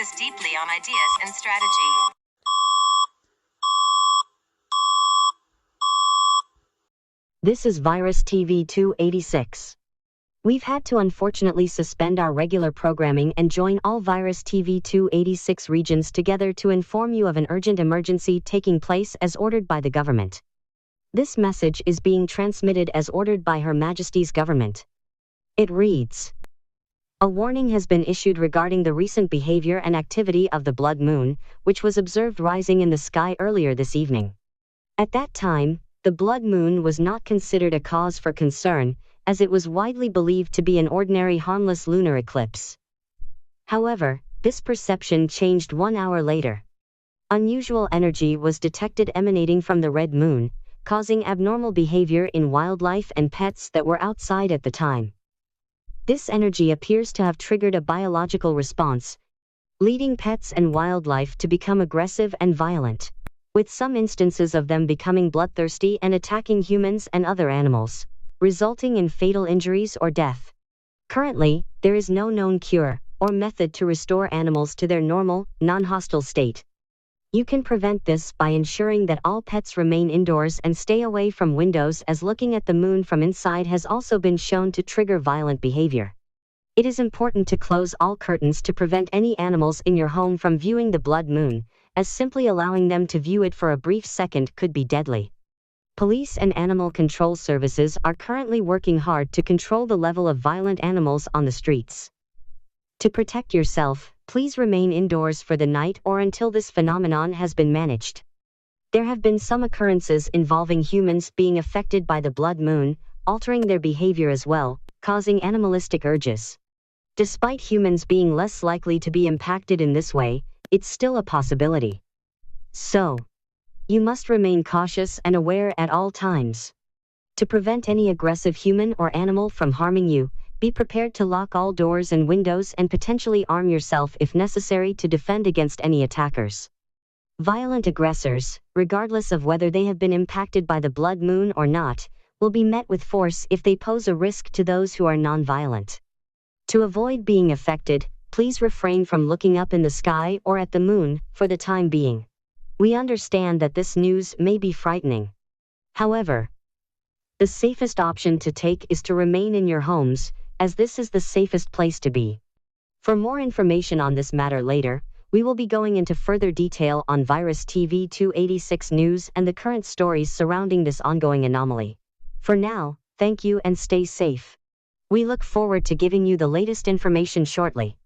focus deeply on ideas and strategy. This is Virus TV286. We've had to unfortunately suspend our regular programming and join all Virus TV286 regions together to inform you of an urgent emergency taking place as ordered by the government. This message is being transmitted as ordered by Her Majesty's government. It reads: a warning has been issued regarding the recent behavior and activity of the blood moon, which was observed rising in the sky earlier this evening. At that time, the blood moon was not considered a cause for concern, as it was widely believed to be an ordinary harmless lunar eclipse. However, this perception changed 1 hour later. Unusual energy was detected emanating from the red moon, causing abnormal behavior in wildlife and pets that were outside at the time. This energy appears to have triggered a biological response, leading pets and wildlife to become aggressive and violent, with some instances of them becoming bloodthirsty and attacking humans and other animals, resulting in fatal injuries or death. Currently, there is no known cure or method to restore animals to their normal, non-hostile state. You can prevent this by ensuring that all pets remain indoors and stay away from windows, as looking at the moon from inside has also been shown to trigger violent behavior. It is important to close all curtains to prevent any animals in your home from viewing the blood moon, as simply allowing them to view it for a brief second could be deadly. Police and animal control services are currently working hard to control the level of violent animals on the streets. To protect yourself, please remain indoors for the night or until this phenomenon has been managed. There have been some occurrences involving humans being affected by the blood moon, altering their behavior as well, causing animalistic urges. Despite humans being less likely to be impacted in this way, it's still a possibility. So, you must remain cautious and aware at all times. To prevent any aggressive human or animal from harming you, be prepared to lock all doors and windows and potentially arm yourself if necessary to defend against any attackers. Violent aggressors, regardless of whether they have been impacted by the blood moon or not, will be met with force if they pose a risk to those who are non-violent. To avoid being affected, please refrain from looking up in the sky or at the moon for the time being. We understand that this news may be frightening. However, the safest option to take is to remain in your homes, as this is the safest place to be. For more information on this matter later, we will be going into further detail on Virus TV286 news and the current stories surrounding this ongoing anomaly. For now, thank you and stay safe. We look forward to giving you the latest information shortly.